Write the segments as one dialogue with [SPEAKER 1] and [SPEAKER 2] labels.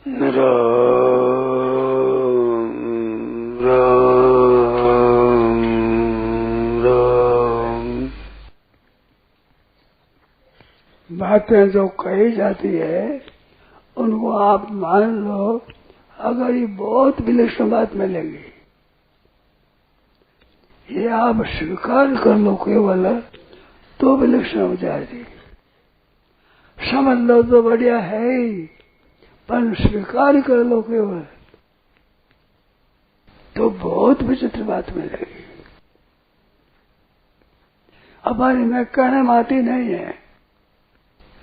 [SPEAKER 1] राम राम राम। बातें जो कही जाती है उनको आप मान लो, अगर ये बहुत विलक्षण बात मिलेगी, ये आप स्वीकार कर लो केवल, तो विलक्षण हो जाएगी। समझ लो तो बढ़िया है ही, पर स्वीकार कर लो केवल, तो बहुत विचित्र बात मिलेगी। हमारी में कहने में आती नहीं है,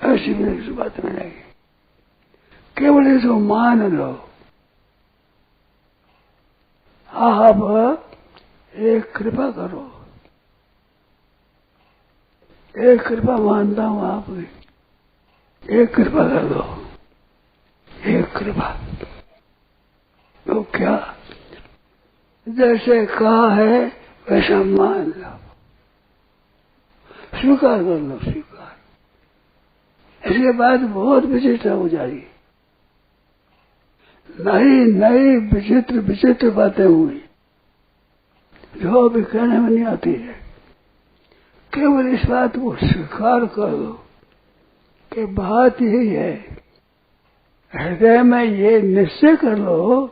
[SPEAKER 1] ऐसी विलक्षण बात मिलेगी। केवल इसको मान लो। आप एक कृपा करो, एक कृपा मानता हूं आपकी, एक कृपा कर दो, एक कृपा। तो क्या जैसे कहा है वैसा मान लो, स्वीकार कर लो, स्वीकार। इसके बाद बहुत विचित्र हो जाएगी। नई नई विचित्र विचित्र बातें हुई जो अभी कहने में नहीं आती है। केवल इस बात को स्वीकार कर लो कि बात यही है। हृदय में ये निश्चय कर लो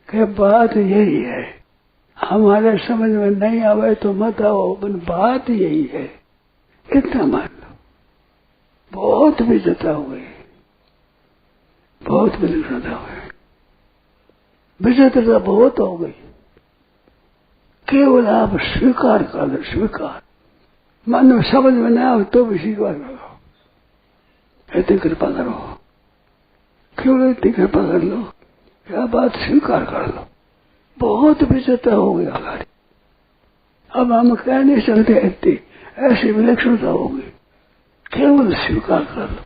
[SPEAKER 1] कि बात यही है। हमारे समझ में नहीं आवे तो मत आओ, बात यही है, इतना मान लो। बहुत विचित्रता हो गई, बहुत विलक्षणता हो गई, विचित्रता बहुत हो गई। केवल आप स्वीकार कर लो, स्वीकार। मन में समझ में नहीं आवे तो भी स्वीकार करो, इतनी कृपा करो, केवल इतनी कृपा कर लो, क्या बात स्वीकार कर लो। बहुत विचित्रता हो गई आगे। अब हम कह नहीं सकते इतनी, ऐसी विलक्षणता होगी। केवल स्वीकार कर लो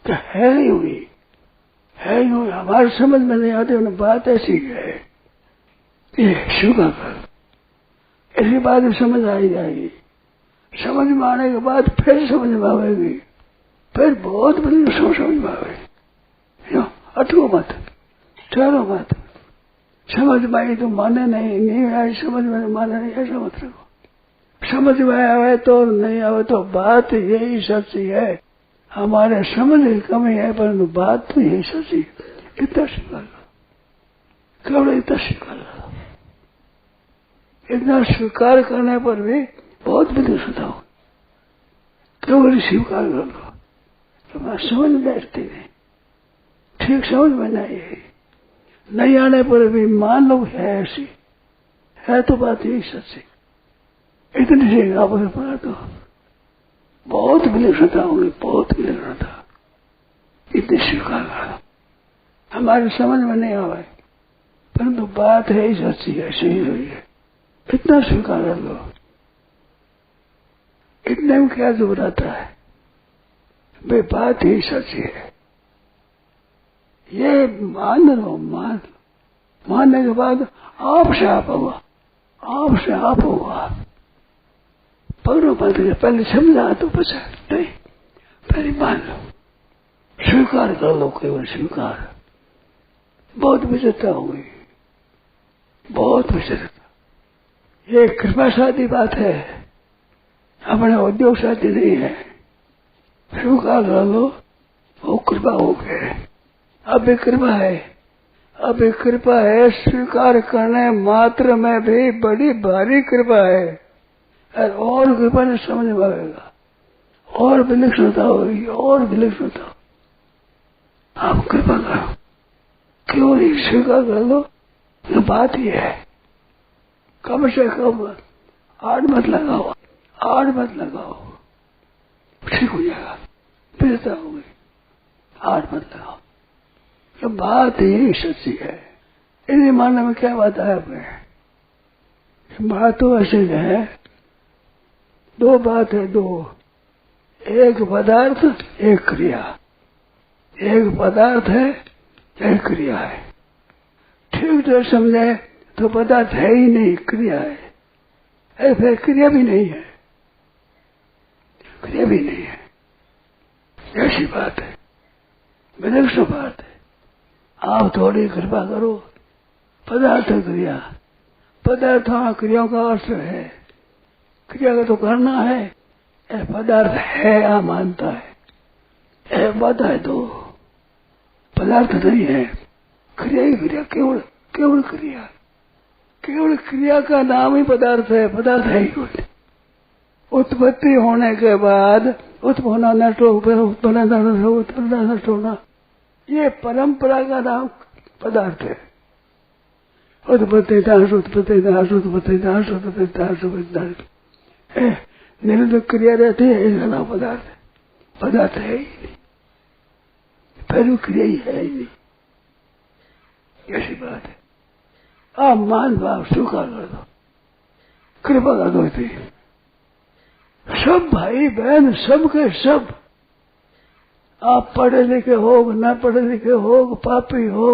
[SPEAKER 1] कि है यूं ही, है यूं। हमारे समझ में नहीं आती उन्हें बात ऐसी है, ये स्वीकार कर लो। ऐसी बात समझ आ जाएगी। समझ में आने के बाद फिर समझ में आएगी, फिर बहुत बड़ी समझ में आएगी। अटको मत, ठहरो मत। समझ में आई तो माने नहीं आई समझ में माने नहीं, ऐसा मत रखो। समझ में आवे तो नहीं आवे तो बात यही सच्ची है। हमारे समझ की कमी है, परंतु बात तो यही सच्ची है। इतना स्वीकार लो, केवल इतना स्वीकार लो। इतना स्वीकार करने पर भी बहुत विलक्षणता हो। केवल स्वीकार कर लो, तुम्हारा समझ में बैठती नहीं, ठीक समझ में नहीं आने पर भी मान लो है ऐसी है, तो बात यही सच्ची। इतनी सी आप पड़ा तो बहुत विलक्षणता होगी, बहुत विलक्षणता। इतनी स्वीकार करो। हमारे समझ में नहीं आवे, परंतु बात है ही सच्ची है, सही हुई है, इतना स्वीकार कर लो। इतने में क्या दूर आता है, वे बात ही सच्ची है, ये मान लो। मानने के बाद आपसे आप होगा, आपसे आप होगा। पकड़ो मत, पहले समझा तो बचा नहीं, पहले मान लो, स्वीकार कर लो, केवल स्वीकार। बहुत विचित्रता हो गई, बहुत विचित्रता। ये कृपा शादी बात है, अपने उद्योग शादी नहीं है। स्वीकार कर लो, वो कृपा हो गए। अब एक कृपा है, अब एक कृपा है। स्वीकार करने मात्र में भी बड़ी भारी कृपा है, और कृपा ने समझ में आएगा, और विलक्षणता होगी, और विलक्षणता। आप कृपा करो, क्यों नहीं स्वीकार कर लो। ये बात ही है। कम से कम आड़ मत लगाओ, आड़ मत लगाओ, ठीक हो जाएगा। बेहतर हो गई, आड़ मत लगाओ। तो बात यही सच्ची है। इन्हीं मानने में क्या बात है आपने। बात तो ऐसे है, दो बात है, दो। एक पदार्थ, एक क्रिया। एक पदार्थ है, एक क्रिया है। ठीक से समझे तो पदार्थ है ही नहीं, क्रिया है। फिर क्रिया भी नहीं है, क्रिया भी नहीं है। ऐसी बात है, विलक्षण बात है। आप थोड़ी कृपा करो। पदार्थ क्रिया, पदार्थ क्रियाओं का अर्थ है, क्रिया का तो करना है। पदार्थ है या मानता है, बाधा है तो पदार्थ नहीं है। क्रिया ही क्रिया, केवल केवल क्रिया, केवल क्रिया का नाम ही पदार्थ है। पदार्थ है ही कुछ। उत्पत्ति होने के बाद उत्पन्न नष्ट उत्पन्न नष्ट होना, ये परंपरा का नाम पदार्थ है। उत्पत्ति नाश उत्पत्ति नाश उत्पत्ति नाश उत्पत्ति नाश उत्पत्ति नाश, निरंतर क्रिया रहती है, इसका नाम पदार्थ है। पदार्थ है ही नहीं, पहले क्रिया ही है ही नहीं, ऐसी बात है। आप मान भाव स्वीकार कर दो, कृपा कर दो। इतनी सब भाई बहन सब के सब, आप पढ़े लिखे हो न पढ़े लिखे हो, पापी हो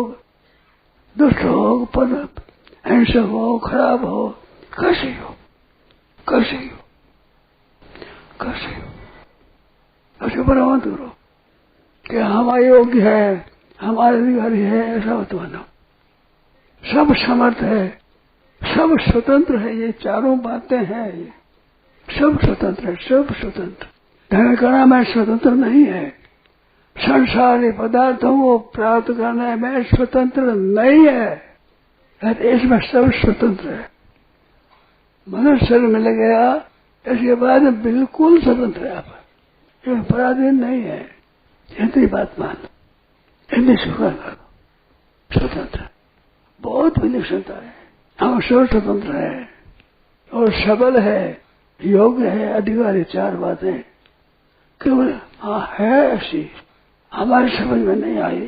[SPEAKER 1] दुष्ट हो हिंसक हो खराब हो, कैसे हो कैसे हो कैसे हो, ऐसे बराबर करो कि हम अयोग्य है, हमारे अधिकारी है, ऐसा मत मानो। सब समर्थ है, सब स्वतंत्र है, ये चारों बातें हैं। ये सब स्वतंत्र है, सब स्वतंत्र। धन करना में स्वतंत्र नहीं है, संसारी पदार्थों को प्राप्त करने में स्वतंत्र नहीं है, इसमें सब स्वतंत्र है। मनुष्य मिल गया इसके बाद बिल्कुल स्वतंत्र है, आप पराधीन नहीं है। इतनी बात मान लो, इतनी स्वीकार कर दो, स्वतंत्र बहुत विलक्षणता है। हम सब स्वतंत्र है और सबल है, योग्य है, अधिकारी। चार बातें केवल हाँ है ऐसी, हमारी समझ में नहीं आई,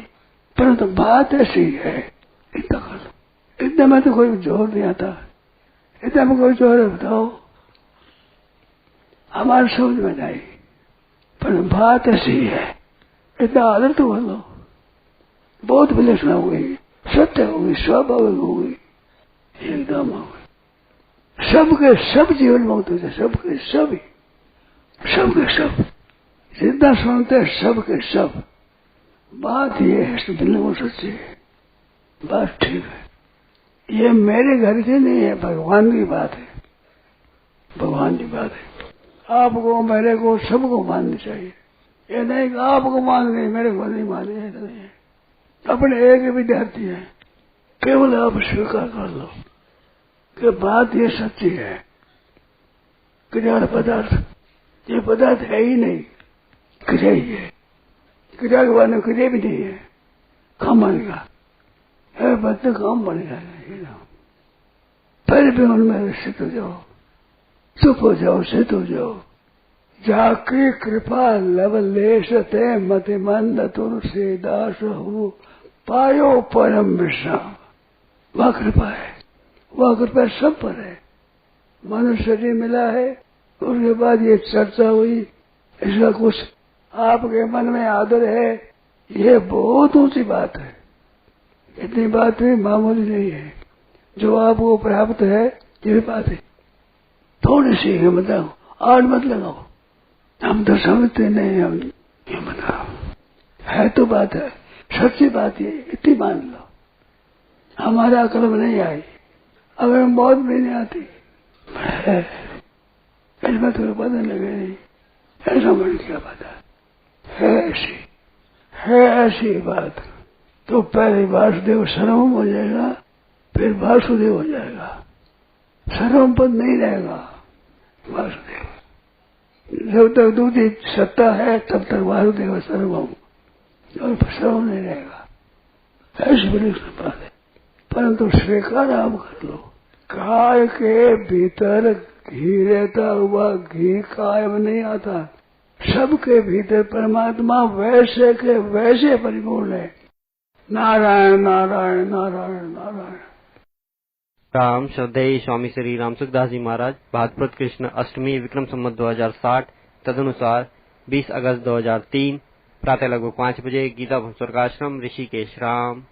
[SPEAKER 1] परंतु बात ऐसी है, इतना कर लो। इतना में तो कोई जोर नहीं आता, इतना में कोई जोर है बताओ, हमारी समझ में नहीं, पर बात ऐसी है, इतना आदर तो कर लो। बहुत विलक्षण हो गई, सत्य हो गई, स्वाभाविक हो गई, एकदम हो गई। सबके सब जीवन मुक्त हो जाए, सबके सब, सबके सब जितना सुनते हैं, सबके सब। बात ये है, बिल्कुल सच्ची है, बात ठीक है। ये मेरे घर की नहीं है, भगवान की बात है, भगवान की बात है। आपको मेरे को सबको माननी चाहिए। ये नहीं कि आपको मान गए मेरे को नहीं माने, नहीं है। अपने एक विद्यार्थी है, केवल आप स्वीकार कर लो कि बात ये सच्ची है। क्रिया पदार्थ, ये पदार्थ है ही नहीं, क्रिया ही है। क्रिया के बाद में क्रिया भी नहीं है, काम बनेगा है, बदले काम बनेगा। पहले भी उनमें सिद्ध हो जाओ, चुप हो जाओ, सिद्ध हो जाओ। जाकी कृपा लवलेश ते मति मंद तुलसी दास हो पायो परम विश्राम। वह कृपा है, वह कृपा सब पर है। मनुष्य शरीर मिला है, उसके बाद ये चर्चा हुई, इसका कुछ आपके मन में आदर है, ये बहुत ऊंची बात है। इतनी बात भी मामूली नहीं है। जो आपको प्राप्त है ये बात है, थोड़ी सी हिम्मत लगाओ, आड़ मत लगाओ। हम तो समझते नहीं, हम हिम्मत लगाओ, है तो बात है, सच्ची बात ये, इतनी मान लो। हमारा अकल में नहीं आई, अगर मौत भी नहीं आती, इसमें तो पता लगे नहीं, ऐसा मन क्या पता है। ऐसी बात तो पहले वासुदेव सर्वम हो जाएगा, फिर वासुदेव हो जाएगा। सर्वम पद नहीं रहेगा, वासुदेव। जब तक दूसरी सत्ता है तब तक वासुदेव सर्वम, और सर्वम नहीं रहेगा। ऐसी बड़ी बात है, परंतु स्वीकार आप कर लो। काय के भीतर घी रहता हुआ घी कायम नहीं आता। सबके भीतर परमात्मा वैसे के वैसे परिपूर्ण है। नारायण नारायण नारायण नारायण।
[SPEAKER 2] राम श्रद्धेय स्वामी श्री राम सुखदास जी महाराज। भाद्रपद कृष्ण अष्टमी विक्रम संवत 2060 तदनुसार 20 अगस्त 2003 प्रातः लगभग 5 बजे गीता स्वर्गाश्रम ऋषिकेश राम।